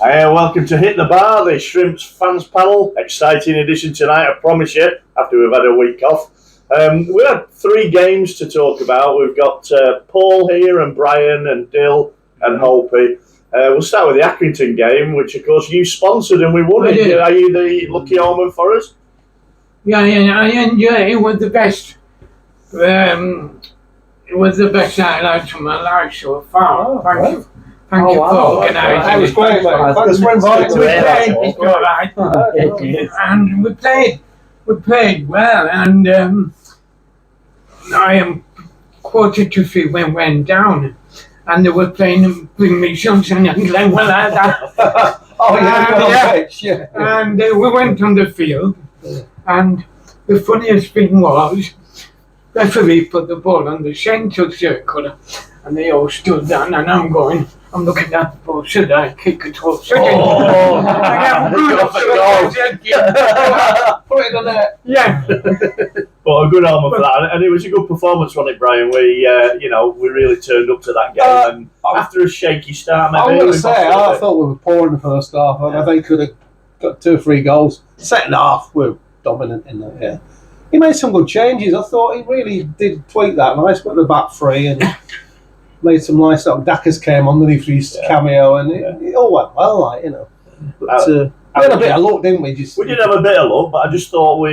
Welcome to Hit the Bar, the Shrimps fans panel. Exciting edition tonight, I promise you, after we've had a week off. We had 3 games to talk about. We've got Paul here and Brian and Dill and Holpy. We'll start with the Accrington game, which of course you sponsored and we won it. Are you the lucky omen for us? Yeah, it was the best. It was the best night of my life so far. Thank you for organising. That was great, mate. Thanks for inviting me. It's all right. And we played well, and I am quarter to 3 when we went down, and they were playing Bring Me Sunshine and Glen well like that. And we went on the field, and the funniest thing was, the referee put the ball on the centre circle, and they all stood down, and I'm looking at the ball, should I kick it or should I? Put it on there. Yeah. Well, a good omen for that, and it was a good performance, wasn't it, Brian? We really turned up to that game, and after a shaky start, maybe. I'm going to say, I thought we were poor in the first half, and I think we could have got 2 or 3 goals. Second half, we were dominant in that. Yeah. He made some good changes. I thought he really did tweak that nice, put the back 3 and made some nice little Dackers came underneath his cameo, and it all went well, But we had a bit of luck, didn't we? We did have a bit of luck, but I just thought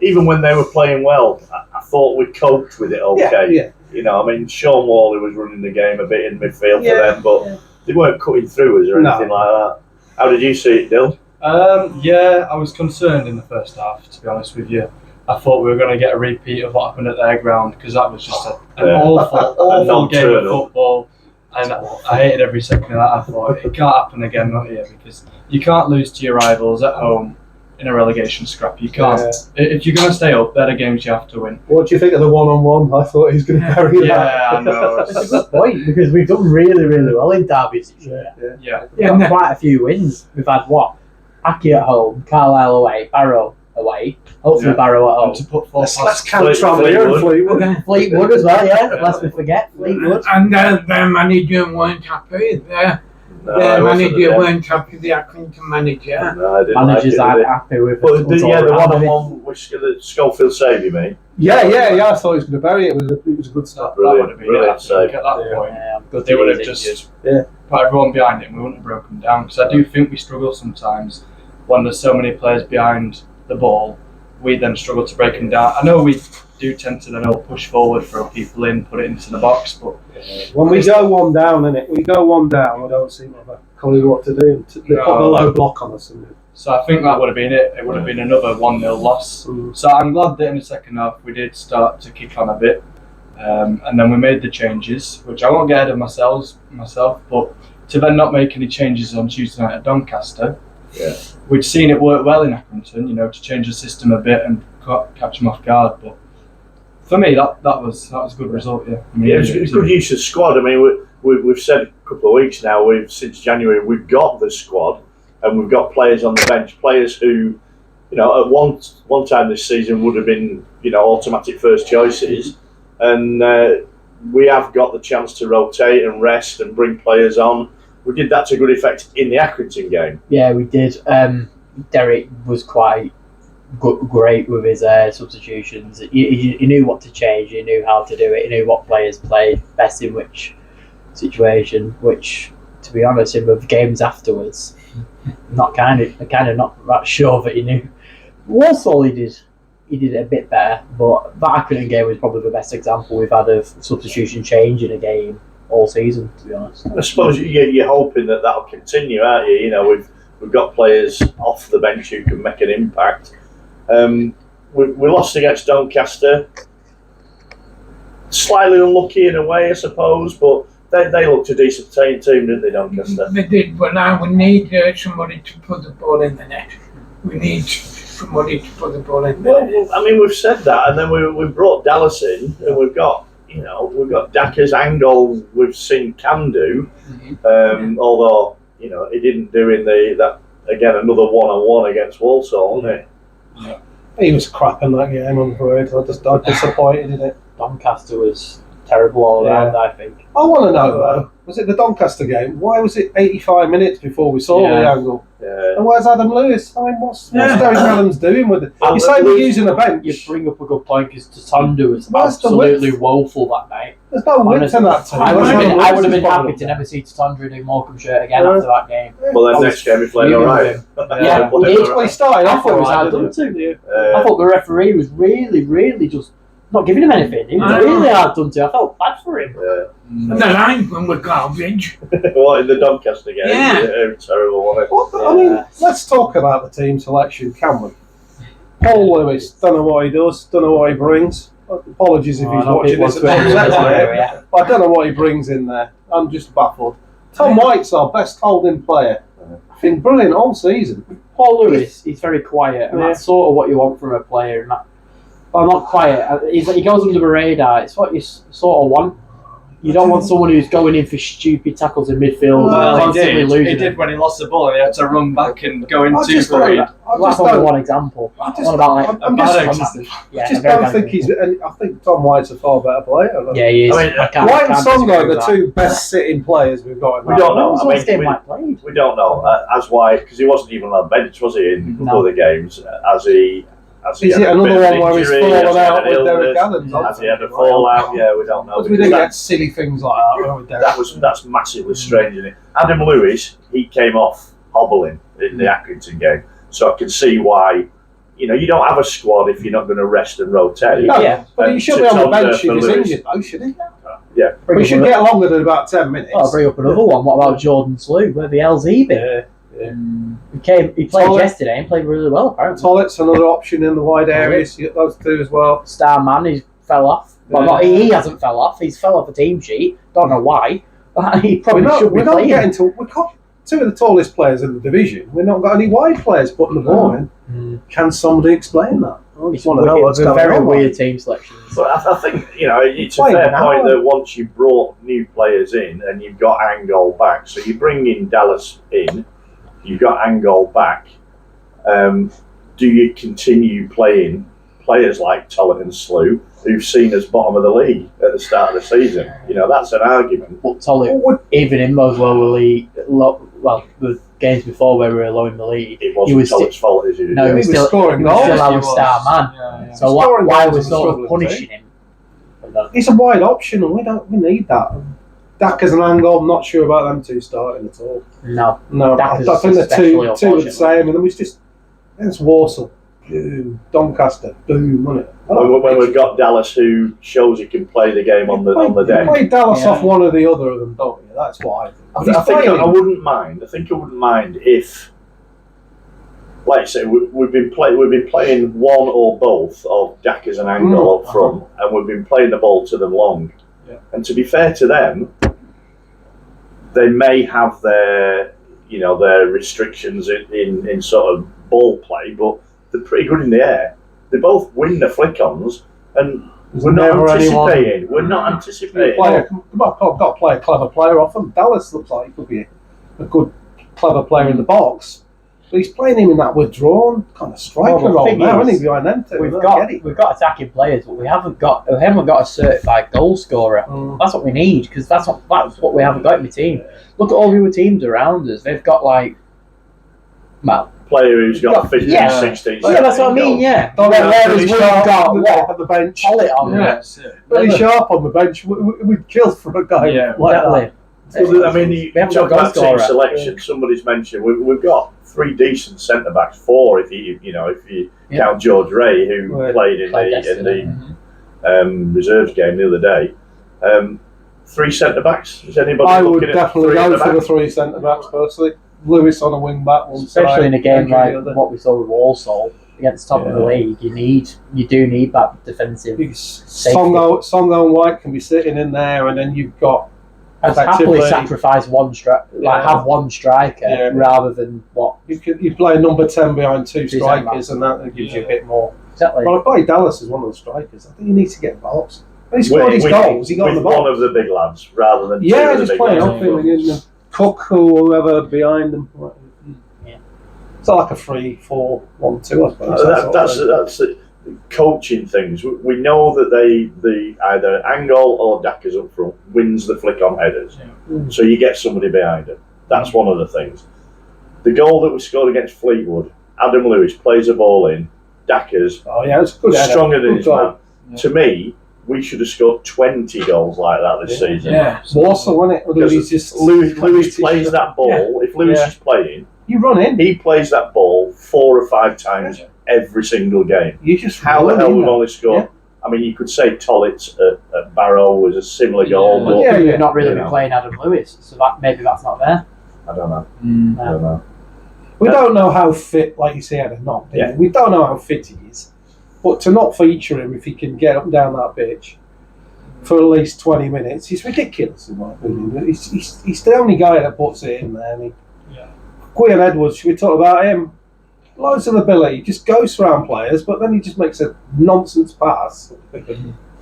even when they were playing well, I thought we coped with it okay. Yeah. Sean Worley was running the game a bit in midfield for them, but they weren't cutting through us or anything like that. How did you see it, Dill? I was concerned in the first half, to be honest with you. I thought we were going to get a repeat of what happened at their ground, because that was just an awful game of football, and I hated every second of that. I thought it can't happen again, not here, because you can't lose to your rivals at home in a relegation scrap. You can't. Yeah. If you're going to stay up, they're the games you have to win. What do you think of the one-on-one? I thought he was going to carry that. Yeah, I know. It's a good point, because we've done really, really well in derbies this year. We've got quite a few wins. We've had Aki at home, Carlisle away, Barrow away, hopefully Barrow at home. And to put 4 let's count Tranmere and Fleetwood. Fleetwood as well, lest we forget Fleetwood. And their manager weren't happy. Their manager weren't happy, the Accrington manager. No, I didn't Managers aren't happy with the one-on-one which the Schofield save, you mean? Yeah, I thought he was going to bury it. It was a good start. Brilliant save. At that point, they would have just put everyone behind it and we wouldn't have broken down. Because I do think we struggle sometimes when there's so many players behind the ball. We then struggle to break them down. I know we do tend to then all push forward, throw people in, put it into the box, but when we go one down, we don't seem to have a clue what to do. They put a low block on us. So I think that would have been it. It would have been another 1-0 loss. So I'm glad that in the second half we did start to kick on a bit, and then we made the changes, which I won't get ahead of myself, but to then not make any changes on Tuesday night at Doncaster. Yeah. We'd seen it work well in Accrington, to change the system a bit and catch them off guard. But for me, that was a good result. Yeah, it was good use of squad. We've said a couple of weeks now. Since January, we've got the squad, and we've got players on the bench, players who, at one time this season would have been, automatic first choices, and we have got the chance to rotate and rest and bring players on. We did that to good effect in the Accrington game. Yeah, we did. Derek was quite great with his substitutions. He knew what to change. He knew how to do it. He knew what players played best in which situation. Which, to be honest, in the games afterwards, not sure that he knew. Walsall, he did a bit better, but that Accrington game was probably the best example we've had of substitution change in a game all season, to be honest. I suppose you're hoping that'll continue, aren't you? We've got players off the bench who can make an impact. We lost against Doncaster. Slightly unlucky in a way, I suppose, but they looked a decent team, didn't they, Doncaster? They did, but now we need somebody to put the ball in the net. We need somebody to put the ball in the net. We've said that, and then we brought Dallas in, and we've got Dackers, Angle, we've seen can do, although, he didn't do in that again, another one-on-one against Walsall, wasn't he? Yeah. He was crap in that game, I'm afraid. I was disappointed in it. Doncaster was terrible all around. I think. I want to know though, was it the Doncaster game? Why was it 85 minutes before we saw the angle? Yeah. And where's Adam Lewis? I mean, what's Derek Adams doing with it? You say we're using a bench. You bring up a good point because Tatonda was Where's the absolutely woeful that night. There's no width in that team. I would have been happy to never see Tatonda in a Morecambe shirt again after that game. Well, then next game he played all right. Yeah, Well, he started off I with thought it was hard done to. I thought the referee was really just not giving him anything. He was really hard done to. I felt bad for him. And the linesmen were garbage. What, in the Doncaster game? Yeah. Terrible, wasn't it? I mean, let's talk about the team selection, can we? Paul Lewis, don't know what he does, don't know what he brings. Apologies if he's watching this at home, but I don't know what he brings in there. I'm just baffled. Tom White's our best holding player. Been brilliant all season. Paul Lewis, he's very quiet, and that's sort of what you want from a player. And that, well, not quiet. He goes under the radar. It's what you sort of want. You don't want someone who's going in for stupid tackles in midfield and constantly losing. He did when he lost the ball and he had to run back and go in too for it. That's only one example. What about like I just don't think he's. I think Tom White's a far better player. Yeah, he is. I mean, White and Songo are the two best sitting players we've got. We don't know. When was game White played? We don't know. As White, because he wasn't even on the bench, was he, in a couple of the games? Is it another one where he's fallen out with Derek Adams? Has he had a fallout? Yeah, we don't know. Because we didn't get silly things like that with Derek. That's massively strange, isn't it? Adam Lewis, he came off hobbling in the Accrington game, so I can see why. You know, you don't have a squad if you're not going to rest and rotate. No, but he should be on the bench if he's injured, though, should he? Yeah. But he should get longer than about 10 minutes. I'll bring up another one. What about Jordan Slew? Where the hell's he been? He played yesterday and played really well, apparently. Tollett's another option in the wide areas. You get those two as well. Starman, he fell off. Well, he hasn't fell off. He's fell off a team sheet. Don't know why. He probably should be playing. We've got two of the tallest players in the division. We've not got any wide players putting the ball in. Can somebody explain that? It's a very weird team selection. But I think, you know, it's a fair point that once you brought new players in and you've got Angol back, so you bring in Dallas in, you've got Angol back, do you continue playing players like Tollett and Slew, who've seen us bottom of the league at the start of the season? You know, that's an argument. But Tollett, even in those the games before where we were low in the league, it wasn't Tollett's fault, is it? No, he was still scoring goals. Still our star man. Yeah. So why are we sort of punishing him? He's a wide option, and we need that. Dackers and Angol, I'm not sure about them two starting at all. No, I think the two are the same, and then it's Walsall, boom, Doncaster, boom, wasn't it? When we've got Dallas, who shows he can play the game on the day. You play Dallas off one or the other of them, don't you? That's what I think. I wouldn't mind. I think I wouldn't mind if, like I say, we've been playing one or both of Dackers and Angol up front, and we've been playing the ball to them long. Yeah. And to be fair to them, they may have their restrictions in sort of ball play, but they're pretty good in the air. They both win the flick-ons, and we're not anticipating. We're not anticipating. We've got to play a clever player off them. Dallas looks like he could be a good, clever player in the box. But he's playing him in that withdrawn kind of striker role now, isn't he, behind them two? We've got attacking players, but we haven't got a certified goal scorer. That's what we need, because that's what we haven't got in the team. Look at all the other teams around us. They've got player who's got 15, 16. Yeah, that's what I mean. Yeah. Whereas we've got at the bench. Tollett on. Really sharp on the bench. We'd kill for a guy like that. So, I mean, you talk about team selection. Somebody's mentioned we've got 3 decent centre backs. 4 if you count George Ray, who played in the reserves game the other day. 3 centre backs. Is anybody? I would definitely go for the 3 centre backs personally. Lewis on a wing back, especially in a game like what we saw with Walsall against top of the league. You do need that defensive. Songo and White can be sitting in there, and then you've got. I'd happily sacrifice one have one striker rather than what you play a number 10 behind 2 strikers, and that gives you a bit more. Exactly. Well, I play Dallas as one of the strikers. I think he needs to get box. When he scored his goals, he got on the box. One of the big lads rather than just playing off him and Cook or whoever behind them. It's like a 3-4-1-2, I suppose. coaching things. We know that the either Angol or Daka's up front wins the flick on headers, so you get somebody behind him. That's one of the things. The goal that we scored against Fleetwood, Adam Lewis plays a ball in, Daka's it's good. stronger than good his goal. man. Yeah. To me, we should have scored 20 goals like that this season. Yeah. Warsaw, wasn't it? Because Lewis plays that ball. If Lewis is playing, you run in. He plays that ball 4 or 5 times every single game. You just how the hell we've only scored? I mean, you could say Tollett at Barrow was a similar goal, but you're not really playing Adam Lewis, so maybe that's not there. I don't know. I don't know. We don't know how fit, like you say, Adam, not. Yeah. We don't know how fit he is. But to not feature him if he can get up and down that pitch for at least 20 minutes is ridiculous, in my opinion. He's the only guy that puts it in there. Gwion Edwards, should we talk about him? Loads of ability, just goes around players, but then he just makes a nonsense pass.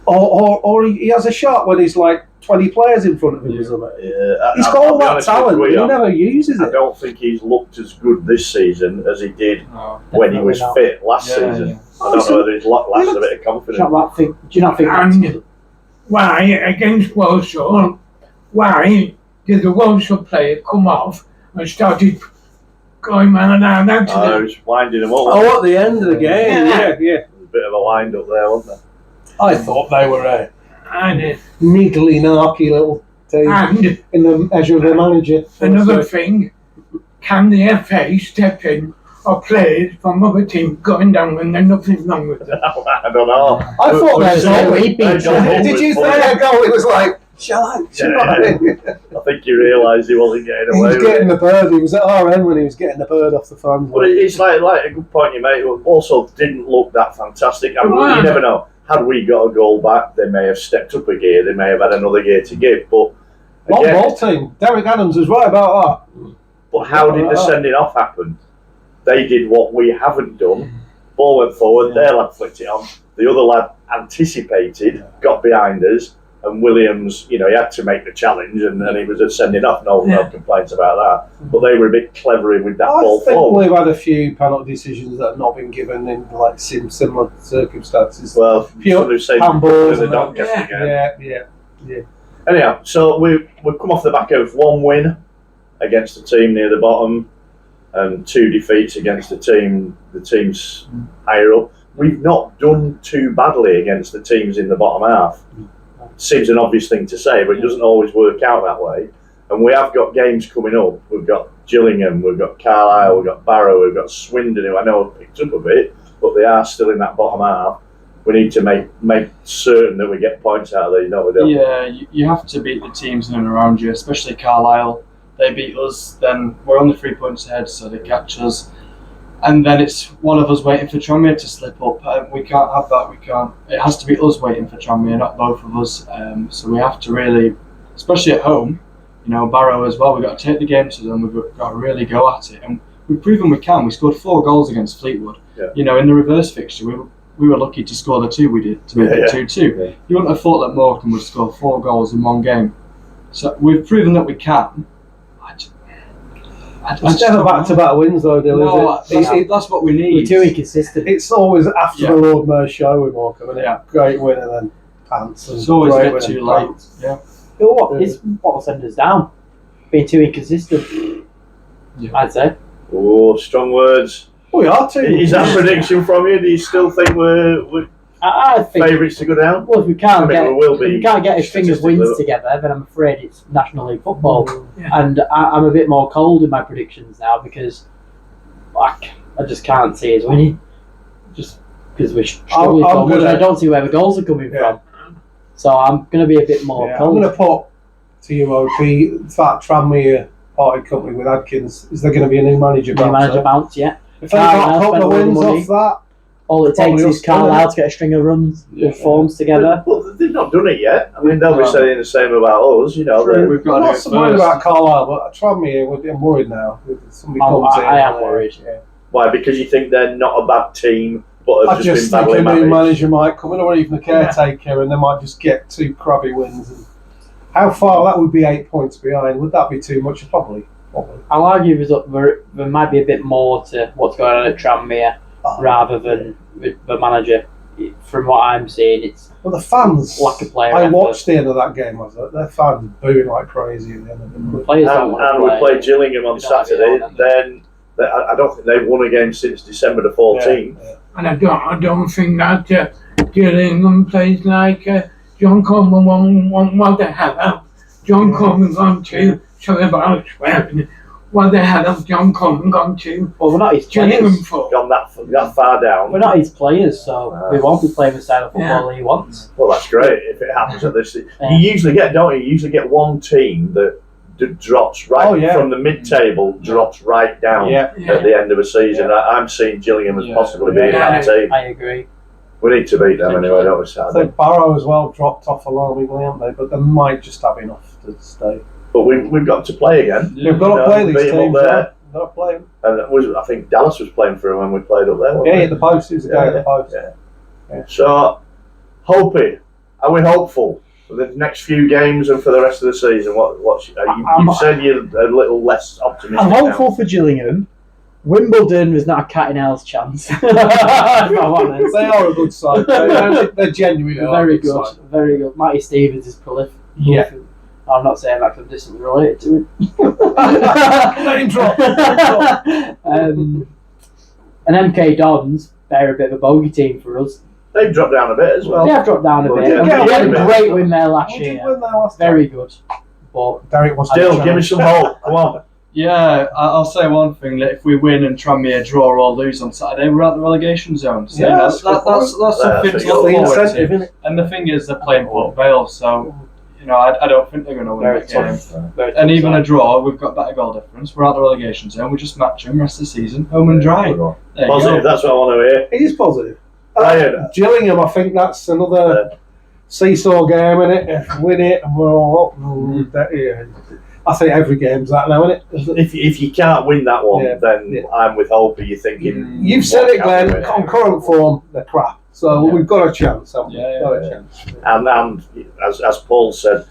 Or he has a shot when he's like 20 players in front of him or something. Yeah, he's got all that talent, but he never uses it. I don't think he's looked as good this season as he did when he was fit last season. Yeah. I don't know whether he's lost a bit of confidence. Do you not think and why, against Walsall, why did the Walsall player come off and started going man and down to them? He was winding them up. Oh, at the end of the game, yeah. There was a bit of a wind up there, wasn't there? I thought they were a and niggly, narky little team in the measure of their manager. Another thing, can the FA step in or players from other teams going down when there's nothing wrong with them? I don't know. I thought there's always been. Did you see that goal? It was like, shall I? I think you realised he wasn't getting away with it. He was getting the bird. He was at our end when he was getting the bird off the fans. But it's like a good point you make. Also, didn't look that fantastic. I mean, you never know. Had we got a goal back, they may have stepped up a gear. They may have had another gear to give. But long ball team. Derek Adams was right about that. But how did the sending off happen? They did what we haven't done. Ball went forward. Their lad flicked it on. The other lad anticipated, got behind us, and Williams, he had to make the challenge, and he was just sending off. No complaints about that. But they were a bit clever with that ball forward. I think we've had a few penalty decisions that have not been given in like similar circumstances. Well, some say handballs the Doncaster game. Yeah. Anyhow, so we've come off the back of 1 win against a team near the bottom, and 2 defeats against the teams higher up. We've not done too badly against the teams in the bottom half. Seems an obvious thing to say, but it doesn't always work out that way. And we have got games coming up. We've got Gillingham, we've got Carlisle, we've got Barrow, we've got Swindon, who I know have picked up a bit, but they are still in that bottom half. We need to make certain that we get points out of these, don't we? Yeah, you have to beat the teams in and around you, especially Carlisle. They beat us, then we're only 3 points ahead, so they catch us. And then it's one of us waiting for Tranmere to slip up. We can't have that. We can't. It has to be us waiting for Tranmere, not both of us. So we have to really, especially at home, Barrow as well. We've got to take the game to them. We've got to really go at it. And we've proven we can. We scored 4 goals against Fleetwood. Yeah. In the reverse fixture, we were lucky to score the 2 we did, to make it 2-2. Yeah. You wouldn't have thought that Morecambe would score 4 goals in one game. So we've proven that we can. It's never back-to-back wins, though, Dylan, is it? That's what we need. We're too inconsistent. It's always after the Lord Mayor's show with Morecambe, isn't it? Great win and then pants. It's always a bit too late. Yeah. What will send us down? Being too inconsistent, I'd say. Oh, strong words. We are too. Is that a prediction from you? Do you still think we're I think favourites to go down? Well, if we can't get a string of wins together, then I'm afraid it's National League football. And I'm a bit more cold in my predictions now because I just can't see us winning. Just because we're struggling so much. I don't see where the goals are coming from. So I'm going to be a bit more cold. I'm going to put to you, OP, that Tranmere party company with Adkins, is there going to be a new manager bounce? Yeah. If they got a couple of wins off that, all it takes is Carlisle to get a string of runs and forms together. But they've not done it yet. I mean, they'll be saying the same about us, We've got I'm not so worried about Carlisle, but Tranmere, I'm worried now. I am worried. Why? Because you think they're not a bad team, but have just been badly think a new managed? manager might come in, or even a caretaker, and they might just get 2 crabby wins. And how far? That would be 8 points behind. Would that be too much? Probably. I'll argue there might be a bit more to what's going on at Tranmere. rather than the manager. From what I'm seeing, it's But the fans, lack of player I effort. watched the end of that game. Their fans booing like crazy at the end of it. Players don't want to And we play. played Gillingham on They don't have it Saturday. on, Then I don't think they've won a game since December the 14th. Yeah. And I don't think that Gillingham plays like John Coleman won what the hell. John Coleman gone to, sorry about swearing, what the hell has John Coleman gone to? Well, we're not his Gillingham players. for. Gone that far down. We're not his players, so we won't be playing the style of football he wants. Well, that's great if it happens at this. Yeah. You usually get, don't you? You usually get one team that drops right from the mid-table, drops right down Yeah. at the end of a season. I'm seeing Gillingham as possibly being that team. I agree. We need to beat them anyway, don't we, I Saturday? think Barrow as well dropped off alarmingly, haven't they? But they might just have enough to stay. But we've got to play again. We've got to play these beat 'em teams. up there. Yeah. We've got to play them. And I think Dallas was playing for him when we played up there. wasn't Yeah, he? at the post. He was the guy at the post. Yeah. So, hoping. Are we hopeful for the next few games and for the rest of the season? You said you're a little less optimistic. I'm hopeful for Gillingham. Wimbledon was not a cat in hell's chance. If I'm honest. They are a good side. They're genuinely They're are very a good good, side. very good. Matty Stevens is prolific. Yeah. I'm not saying that 'cause I'm distantly related to him. Name drop. And MK Dons, they're a bit of a bogey team for us. They've dropped down a bit as well. They have dropped down a Well, bit. yeah, We had a yeah. great win there last We did year. win there last Very good. But Derek was Still, give me some hope. Come on. Yeah, I'll say one thing, that if we win and Tranmere draw or lose on Saturday, we're out the relegation zone. So Yeah, that's something that's to look the forward incentive, to. isn't it? And the thing is, they're playing Port Vale, so I don't think they're going to win Very that game. tough. Very And tough even side. a draw, we've got better goal difference. We're out the relegation zone. We just match them rest of the season, home and dry. There you Positive, go. that's what I want to hear. It is positive. Ryan. Gillingham, I think that's another seesaw game, innit? If we win it and we're all up, yeah. I think every game's that now, isn't it? If you can't win that one, Yeah. then Yeah. I'm with hope. You're thinking. You've said what it, can we Glenn. win? On current form, they're crap. So we've got a chance. Haven't we? Yeah, Got a yeah. chance. And as Paul said,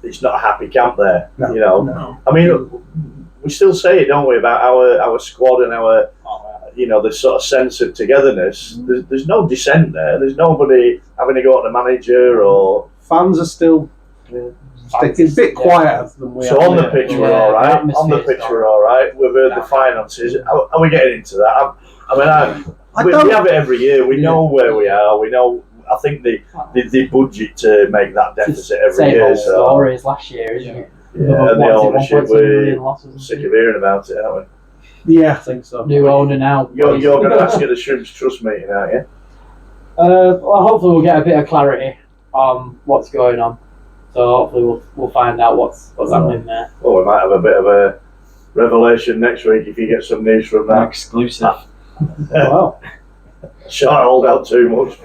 it's not a happy camp there. No. You know, No. I mean, we still say it, don't we, about our squad and our, the sort of sense of togetherness. There's no dissent there. There's nobody having to go at the manager or. Fans are still sticking a bit quieter than we So are. on the pitch we're Yeah, all right. the On the atmosphere's pitch not- we're all right. We've heard the finances. Are we getting into that? We have it every year. We know where we are. We know. I think the budget to make that deficit every Same year. old So story as last year, isn't it? yeah, and the What is it, ownership, 1.2 million we're losses? sick of hearing about it, aren't Yeah, I think so. New owner now. we? You're going to ask at the Shrimps Trust meeting, aren't you? Well, hopefully we'll get a bit of clarity on what's going on. So hopefully we'll find out what's happening there. Well, we might have a bit of a revelation next week if you get some news from that. Exclusive. Well, Shan't hold out too much.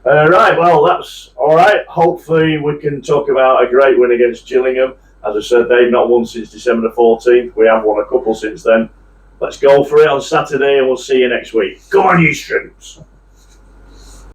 Right, well, that's all right. Hopefully, we can talk about a great win against Gillingham. As I said, they've not won since December the 14th. We have won a couple since then. Let's go for it on Saturday, and we'll see you next week. Come on, you Shrimps.